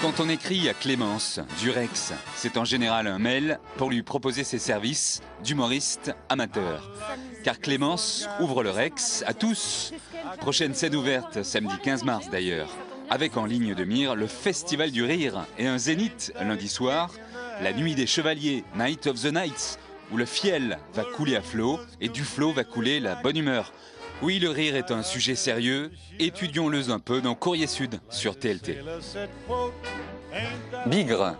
Quand on écrit à Clémence du Rex, c'est en général un mail pour lui proposer ses services d'humoriste amateur. Car Clémence ouvre le Rex à tous. Prochaine scène ouverte, samedi 15 mars d'ailleurs, avec en ligne de mire le Festival du Rire et un zénith lundi soir, la Nuit des Chevaliers, Night of the Knights, où le fiel va couler à flot et du flot va couler la bonne humeur. Oui, le rire est un sujet sérieux, étudions-le un peu dans Courrier Sud sur TLT. Bigre,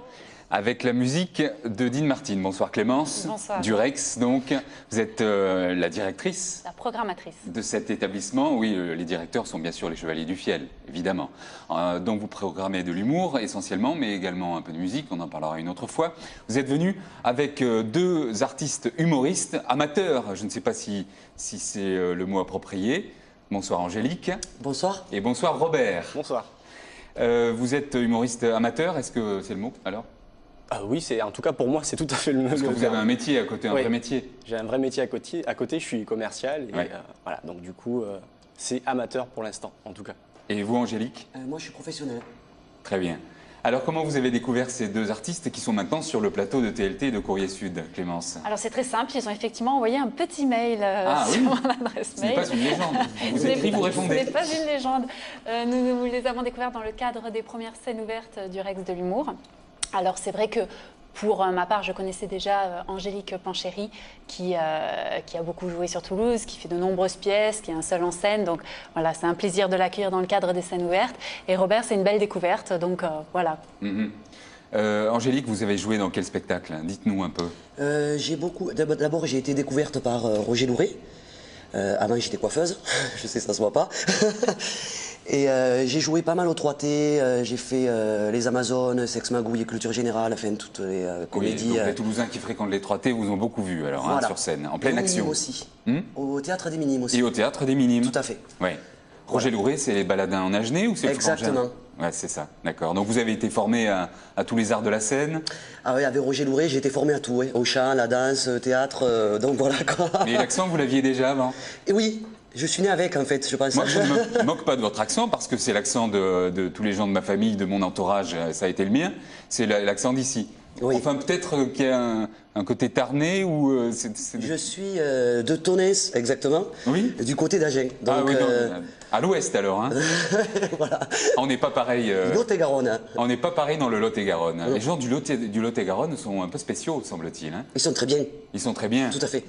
avec la musique de Dean Martin. Bonsoir Clémence. Bonsoir. Du Rex, donc. Vous êtes la directrice. La programmatrice. De cet établissement. Oui, les directeurs sont bien sûr les Chevaliers du Fiel, évidemment. Donc vous programmez de l'humour essentiellement, mais également un peu de musique, on en parlera une autre fois. Vous êtes venu avec deux artistes humoristes, amateurs, je ne sais pas si c'est le mot approprié. Bonsoir Angélique. Bonsoir. Et bonsoir Robert. Bonsoir. Vous êtes humoriste amateur, est-ce que c'est le mot alors? Oui, en tout cas pour moi, c'est tout à fait le même. Parce que vous avez un métier à côté, un vrai métier. J'ai un vrai métier à côté, je suis commercial. Et ouais. Voilà, donc du coup, c'est amateur pour l'instant, en tout cas. Et vous, Angélique? Moi, je suis professionnel. Très bien. Alors, comment vous avez découvert ces deux artistes qui sont maintenant sur le plateau de TLT et de Courrier Sud, Clémence? Alors, c'est très simple. Ils ont effectivement envoyé un petit mail sur mon adresse mail. Ce n'est pas une légende. Vous écrivez, vous répondez. Ce n'est pas une légende. Nous les avons découverts dans le cadre des premières scènes ouvertes du Rex de l'humour. Alors, c'est vrai que pour ma part, je connaissais déjà Angélique Panchéry, qui a beaucoup joué sur Toulouse, qui fait de nombreuses pièces, qui est un seul en scène. Donc voilà, c'est un plaisir de l'accueillir dans le cadre des scènes ouvertes. Et Robert, c'est une belle découverte. Donc voilà. Angélique, vous avez joué dans quel spectacle? Dites-nous un peu. D'abord, j'ai été découverte par Roger Louret. Avant, j'étais coiffeuse. Je sais, ça se voit pas. Et j'ai joué pas mal au 3T, j'ai fait les Amazones, Sex Magouille et Culture Générale, enfin toutes les comédies. Oui, donc les Toulousains qui fréquentent les 3T vous ont beaucoup vu alors, voilà. Sur scène, en pleine action. Aussi. Au Théâtre des Minimes aussi. Et au Théâtre des Minimes. Tout à fait. Ouais. Roger Louret, c'est les baladins en Agenais ou c'est le Exactement. Ouais, c'est ça, d'accord. Donc vous avez été formé à tous les arts de la scène? Ah oui, avec Roger Louret, j'ai été formé à tout, ouais. Au chant, la danse, théâtre, donc voilà quoi. Mais l'accent, vous l'aviez déjà avant? Et oui. Je suis né avec, en fait, je pense. Moi, je ne me moque pas de votre accent, parce que c'est l'accent de tous les gens de ma famille, de mon entourage, ça a été le mien, c'est l'accent d'ici. Oui. Enfin, peut-être qu'il y a un côté tarnais ou... Je suis de Tonnes, exactement, oui. Du côté d'Agen. Ah oui, à l'ouest alors, hein. Voilà. On n'est pas pareil... Lot-et-Garonne. Hein. On n'est pas pareil dans le Lot-et-Garonne. Les gens du Lot-et-Garonne sont un peu spéciaux, semble-t-il. Hein. Ils sont très bien. Ils sont très bien. Tout à fait.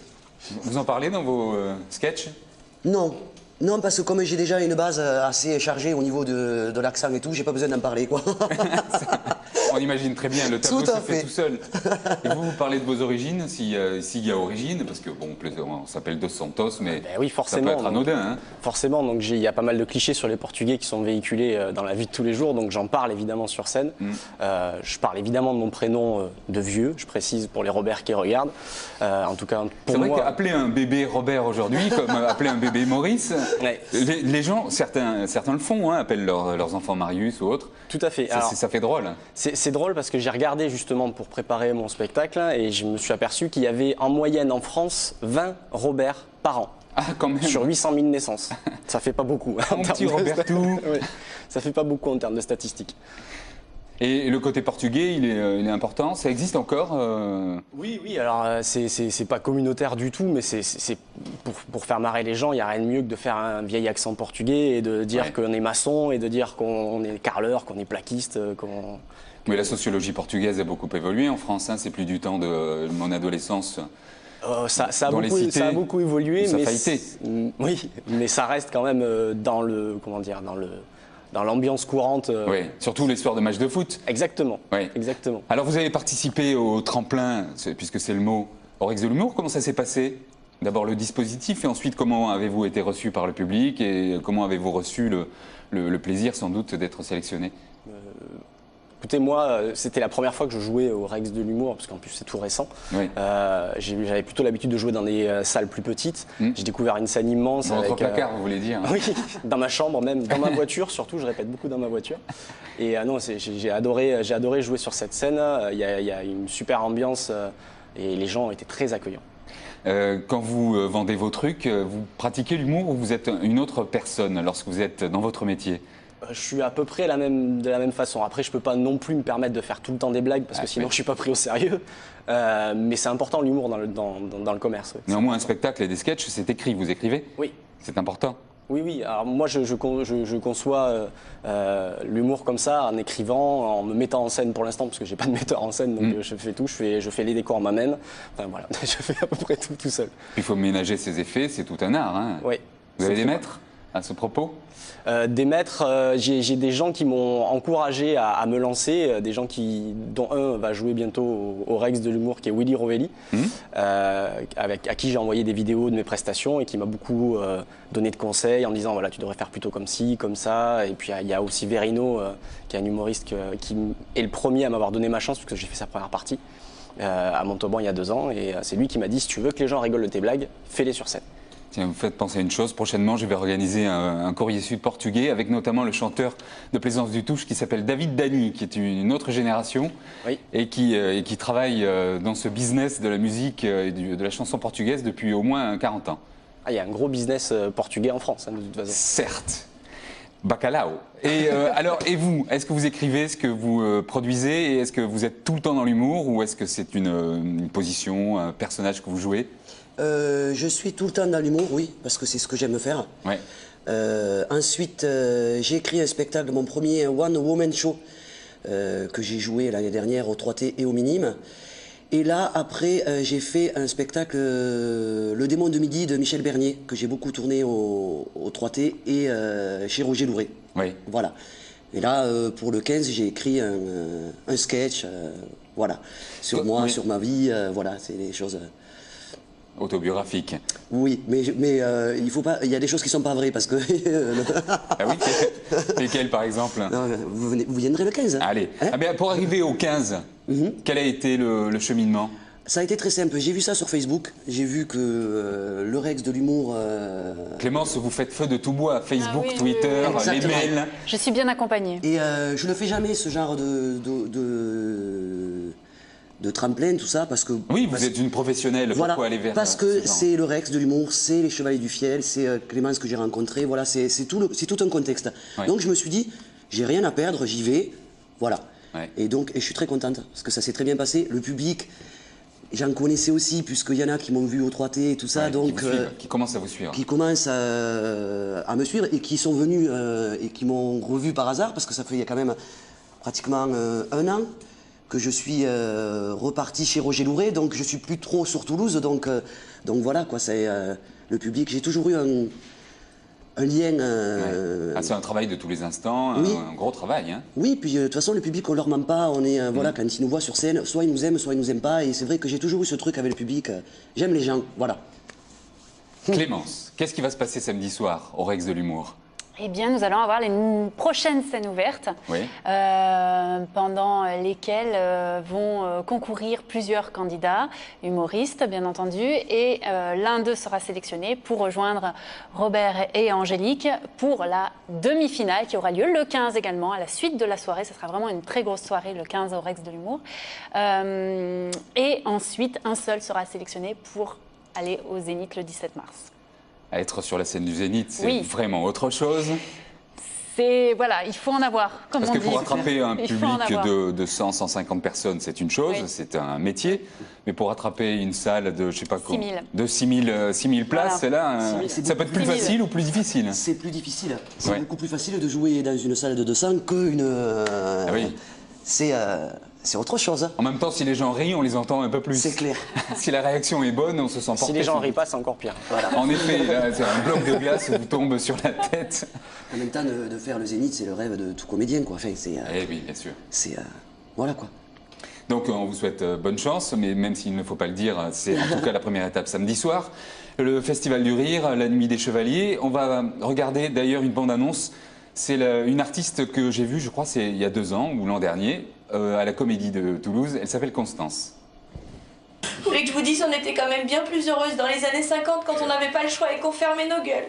Vous en parlez dans vos sketchs? Non. Non, parce que comme j'ai déjà une base assez chargée au niveau de l'accent et tout, j'ai pas besoin d'en parler, quoi. On imagine très bien, le tableau se fait tout seul. Et vous parlez de vos origines, s'il y a origine, parce que bon, on s'appelle Dos Santos, mais oui, forcément, ça peut être anodin. Hein. Forcément, donc il y a pas mal de clichés sur les Portugais qui sont véhiculés dans la vie de tous les jours, donc j'en parle évidemment sur scène. Je parle évidemment de mon prénom de vieux, je précise pour les Robert qui regardent. En tout cas, pour moi... C'est vrai qu'appeler un bébé Robert aujourd'hui, comme appeler un bébé Maurice, ouais. les gens, certains le font, hein, appellent leurs enfants Marius ou autres. Tout à fait. Ça fait drôle. C'est drôle parce que j'ai regardé justement pour préparer mon spectacle et je me suis aperçu qu'il y avait en moyenne en France 20 Robert par an. Ah, quand même. Sur 800 000 naissances. Ça fait pas beaucoup. Mon petit Roberto. Oui. Ça fait pas beaucoup en termes de statistiques. Et le côté portugais, il est important. Ça existe encore Oui. Alors c'est pas communautaire du tout, mais c'est pour faire marrer les gens. Il n'y a rien de mieux que de faire un vieil accent portugais et de dire qu'on est maçon et de dire qu'on est carreleur, qu'on est plaquiste, qu'on... Mais la sociologie portugaise a beaucoup évolué en France. Hein. C'est plus du temps de mon adolescence. Ça a beaucoup évolué, mais oui, mais ça reste quand même dans l'ambiance courante. Oui, surtout les soirs de matchs de foot. Exactement. Oui. Exactement. Alors vous avez participé au tremplin, puisque c'est le mot, au Rex de l'humour. Comment ça s'est passé? D'abord le dispositif et ensuite comment avez-vous été reçu par le public et comment avez-vous reçu le plaisir sans doute d'être sélectionné? Écoutez, moi, c'était la première fois que je jouais au Rex de l'humour, parce qu'en plus c'est tout récent. Oui. J'avais plutôt l'habitude de jouer dans des salles plus petites. J'ai découver une scène immense. Dans votre placard, vous voulez dire? Oui, dans ma chambre même, dans ma voiture surtout, je répète beaucoup dans ma voiture. Et non, j'ai adoré jouer sur cette scène. Il y a une super ambiance et les gens ont été très accueillants. Quand vous vendez vos trucs, vous pratiquez l'humour ou vous êtes une autre personne lorsque vous êtes dans votre métier? Je suis à peu près de la même façon. Après, je peux pas non plus me permettre de faire tout le temps des blagues parce que sinon je suis pas pris au sérieux. Mais c'est important l'humour dans le commerce. Ouais. Néanmoins, un spectacle et des sketchs, c'est écrit. Vous écrivez? Oui. C'est important. Oui. Alors moi, je conçois l'humour comme ça, en écrivant, en me mettant en scène pour l'instant, parce que j'ai pas de metteur en scène, donc je fais tout. Je fais les décors moi-même. Enfin voilà, je fais à peu près tout seul. Il faut ménager ses effets, c'est tout un art. Hein. Oui. Vous avez des maîtres à ce propos? Des maîtres, j'ai des gens qui m'ont encouragé à me lancer, des gens dont un va jouer bientôt au Rex de l'humour, qui est Willy Rovelli, à qui j'ai envoyé des vidéos de mes prestations et qui m'a beaucoup donné de conseils en disant voilà, tu devrais faire plutôt comme ci, comme ça. Et puis il y a aussi Verino, qui est un humoriste qui est le premier à m'avoir donné ma chance, puisque j'ai fait sa première partie à Montauban il y a 2 ans. Et c'est lui qui m'a dit si tu veux que les gens rigolent de tes blagues, fais-les sur scène. Tiens, vous faites penser à une chose. Prochainement, je vais organiser un courrier sud portugais avec notamment le chanteur de Plaisance du Touche qui s'appelle David Dani, qui est une autre génération et qui travaille dans ce business de la musique et de la chanson portugaise depuis au moins 40 ans. Ah, il y a un gros business portugais en France, hein, de toute façon. Certes. Bacalao. Et alors, et vous, est-ce que vous écrivez, est-ce que vous produisez et est-ce que vous êtes tout le temps dans l'humour ou est-ce que c'est une position, un personnage que vous jouez? Je suis tout le temps dans l'humour, oui, parce que c'est ce que j'aime faire. Ouais. Ensuite, j'ai écrit un spectacle, mon premier One Woman Show, que j'ai joué l'année dernière au 3T et au Minime. Et là, après, j'ai fait un spectacle, Le Démon de Midi de Michel Bernier, que j'ai beaucoup tourné au 3T et chez Roger Louret. Oui. Voilà. Et là, pour le 15, j'ai écrit un sketch, voilà, sur moi, oui. sur ma vie, voilà, c'est des choses... Autobiographique. Oui, mais il faut pas. Il y a des choses qui sont pas vraies parce que. Ah oui, lesquelles par exemple? Non, vous viendrez le 15. Allez. Hein? Ah bien, pour arriver au 15, quel a été le cheminement? Ça a été très simple. J'ai vu ça sur Facebook. J'ai vu que le Rex de l'humour. Clémence, vous faites feu de tout bois. Facebook, Ah oui, Twitter, oui. les Exactement. mails. Je suis bien accompagnée. Et je ne fais jamais ce genre de tremplin, tout ça, parce que... Oui, vous êtes une professionnelle, pourquoi voilà, aller vers parce ce que genre? c'est le Rex de l'humour, c'est les Chevaliers du Fiel, c'est Clémence que j'ai rencontré, voilà, c'est tout un contexte. Ouais. Donc je me suis dit, j'ai rien à perdre, j'y vais, voilà. Ouais. Et je suis très contente, parce que ça s'est très bien passé. Le public, j'en connaissais aussi, puisqu'il y en a qui m'ont vu au 3T et tout ça, Ouais, donc... qui commencent à vous suivre. qui commencent à me suivre et qui sont venus et qui m'ont revu par hasard, parce que ça fait il y a quand même pratiquement 1 an que je suis reparti chez Roger Louret, donc je suis plus trop sur Toulouse, donc voilà quoi, c'est le public. J'ai toujours eu un lien. Ah, c'est un travail de tous les instants, Oui. un gros travail. Hein. Oui, puis de toute façon le public on leur ment pas, on est voilà, quand ils nous voient sur scène, soit ils nous aiment, soit ils nous aiment pas, et c'est vrai que j'ai toujours eu ce truc avec le public. J'aime les gens, voilà. Clémence, qu'est-ce qui va se passer samedi soir au Rex de l'humour? Eh bien, nous allons avoir les prochaines scènes ouvertes, Oui. pendant lesquelles vont concourir plusieurs candidats, humoristes bien entendu, et l'un d'eux sera sélectionné pour rejoindre Robert et Angélique pour la demi-finale qui aura lieu le 15 également, à la suite de la soirée. Ce sera vraiment une très grosse soirée le 15 au Rex de l'humour. Et ensuite, un seul sera sélectionné pour aller au Zénith le 17 mars. À être sur la scène du Zénith, c'est Oui. vraiment autre chose. Voilà, il faut en avoir, comme Parce on que dit. pour rattraper un Il faut en public avoir. de 100, 150 personnes, c'est une chose, Oui. c'est un métier. Mais pour rattraper une salle de, je sais pas quoi, 6 000. de 6 000 places, Voilà. c'est là, 6 000, ça peut être plus 6 000. facile ou plus difficile. C'est plus difficile. C'est Ouais. beaucoup plus facile de jouer dans une salle de 200 qu'une. Ah oui. C'est autre chose. En même temps, si les gens rient, on les entend un peu plus. C'est clair. Si la réaction est bonne, on se sent porté. Si les gens sur- rient pas, c'est encore pire. Voilà. En effet, là, c'est un bloc de glace vous tombe sur la tête. En même temps, de faire le Zénith, c'est le rêve de tout comédien, quoi. Enfin, Eh oui, bien sûr. voilà, quoi. Donc on vous souhaite bonne chance, mais même s'il ne faut pas le dire, c'est en tout cas la première étape samedi soir. Le Festival du Rire, la Nuit des Chevaliers. On va regarder d'ailleurs une bande-annonce. C'est une artiste que j'ai vue, je crois, c'est il y a 2 ans ou l'an dernier, à la Comédie de Toulouse. Elle s'appelle Constance. Vous voulez que je vous dise, on était quand même bien plus heureuses dans les années 50 quand on n'avait pas le choix et qu'on fermait nos gueules.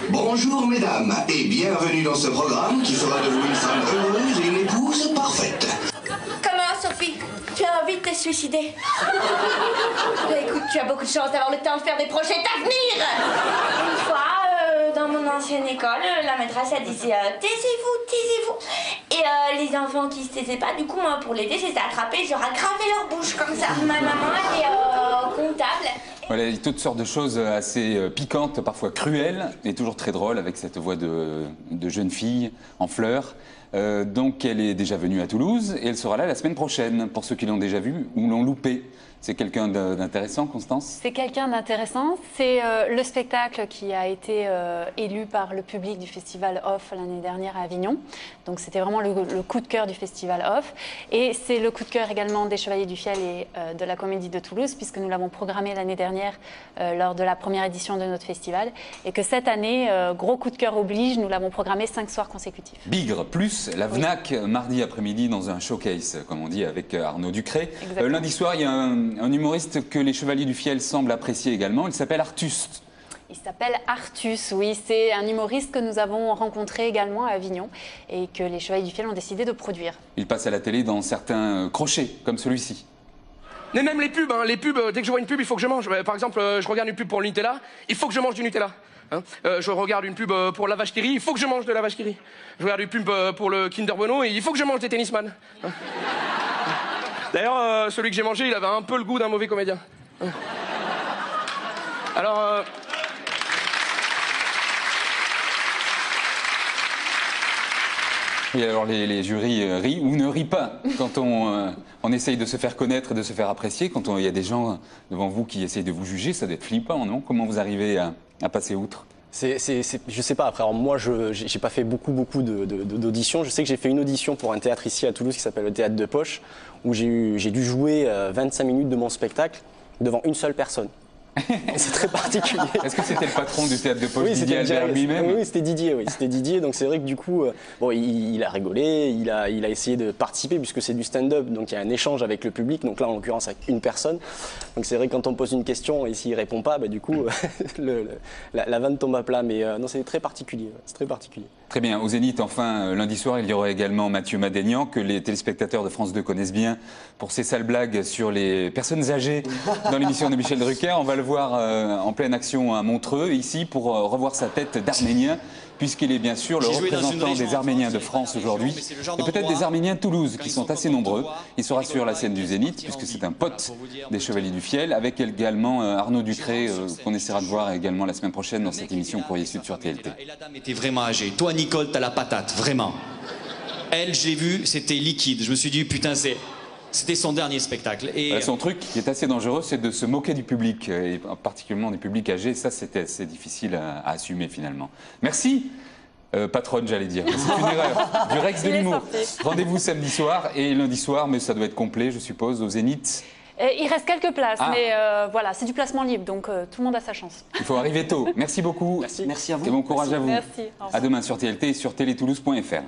Bonjour mesdames et bienvenue dans ce programme qui fera de vous une femme heureuse et une épouse parfaite. Comment, Sophie? Tu as envie de te suicider? Bah, écoute, tu as beaucoup de chance d'avoir le temps de faire des projets d'avenir. Une fois, dans mon ancienne école, la maîtresse elle disait taisez-vous, taisez-vous. Et les enfants qui se taisaient pas, du coup moi pour l'aider, j'ai attrapé, j'aurais gravé leur bouche comme ça. Ma maman elle est comptable. Voilà, il y a toutes sortes de choses assez piquantes, parfois cruelles, et toujours très drôles avec cette voix de jeune fille en fleurs. Donc elle est déjà venue à Toulouse et elle sera là la semaine prochaine, pour ceux qui l'ont déjà vue ou l'ont loupé. C'est quelqu'un d'intéressant, Constance? C'est quelqu'un d'intéressant. C'est le spectacle qui a été élu par le public du Festival Off l'année dernière à Avignon. Donc c'était vraiment le coup de cœur du Festival Off. Et c'est le coup de cœur également des Chevaliers du Fiel et de la Comédie de Toulouse, puisque nous l'avons programmé l'année dernière lors de la première édition de notre festival. Et que cette année, gros coup de cœur oblige, nous l'avons programmé 5 soirs consécutifs. Bigre plus la FNAC, mardi après-midi dans un showcase, comme on dit, avec Arnaud Ducré. Lundi soir, il y a un humoriste que les Chevaliers du Fiel semblent apprécier également. Il s'appelle Artus. Il s'appelle Artus, oui. C'est un humoriste que nous avons rencontré également à Avignon et que les Chevaliers du Fiel ont décidé de produire. Il passe à la télé dans certains crochets, comme celui-ci. Mais même les pubs, dès que je vois une pub, il faut que je mange. Par exemple, je regarde une pub pour le Nutella, il faut que je mange du Nutella. Je regarde une pub pour la vache qui rit, il faut que je mange de la vache qui rit. Je regarde une pub pour le Kinder Bueno, et il faut que je mange des tennisman. D'ailleurs, celui que j'ai mangé, il avait un peu le goût d'un mauvais comédien. Alors... Et alors les jurys rient ou ne rient pas quand on essaye de se faire connaître et de se faire apprécier. Quand il y a des gens devant vous qui essayent de vous juger, ça doit être flippant, non? Comment vous arrivez à passer outre? Je sais pas, après, alors moi, j'ai pas fait beaucoup d'auditions. Je sais que j'ai fait une audition pour un théâtre ici à Toulouse qui s'appelle le Théâtre de Poche, où j'ai dû jouer 25 minutes de mon spectacle devant une seule personne. C'est très particulier. Est-ce que c'était le patron du Théâtre de Poche, Didier Albert lui-même? Oui, c'était Didier, oui. C'était Didier, donc c'est vrai que du coup, bon, il a rigolé, il a essayé de participer puisque c'est du stand-up, donc il y a un échange avec le public, donc là en l'occurrence avec une personne. Donc c'est vrai que quand on pose une question et s'il répond pas, bah, du coup, la vanne tombe à plat, mais non, c'est très particulier, c'est très particulier. Très bien, au Zénith, enfin, lundi soir, il y aura également Mathieu Madénian, que les téléspectateurs de France 2 connaissent bien pour ses sales blagues sur les personnes âgées dans l'émission de Michel Drucker. On va le voir en pleine action à Montreux, ici, pour revoir sa tête d'Arménien, puisqu'il est bien sûr le représentant des Arméniens de France aujourd'hui, et peut-être des Arméniens de Toulouse, qui sont assez nombreux. Il sera sur la scène du Zénith, puisque c'est un pote des Chevaliers du Fiel, avec également Arnaud Ducré, qu'on essaiera de voir également la semaine prochaine dans cette émission Courrier Sud sur TLT. Et la dame était vraiment âgée. Toi, Nicole, t'as la patate, vraiment. Elle, je l'ai vue, c'était liquide. Je me suis dit, putain, c'était son dernier spectacle. Et voilà, son truc qui est assez dangereux, c'est de se moquer du public, et particulièrement du public âgé. Ça, c'est assez difficile à assumer finalement. Merci. Patronne, j'allais dire. C'est une erreur. Du Rex de l'humour. Rendez-vous samedi soir et lundi soir, mais ça doit être complet, je suppose, au Zénith. Il reste quelques places, mais voilà, c'est du placement libre, donc tout le monde a sa chance. Il faut arriver tôt. Merci beaucoup. Merci à vous. Et bon courage à vous. Merci. À demain sur TLT et sur teletoulouse.fr.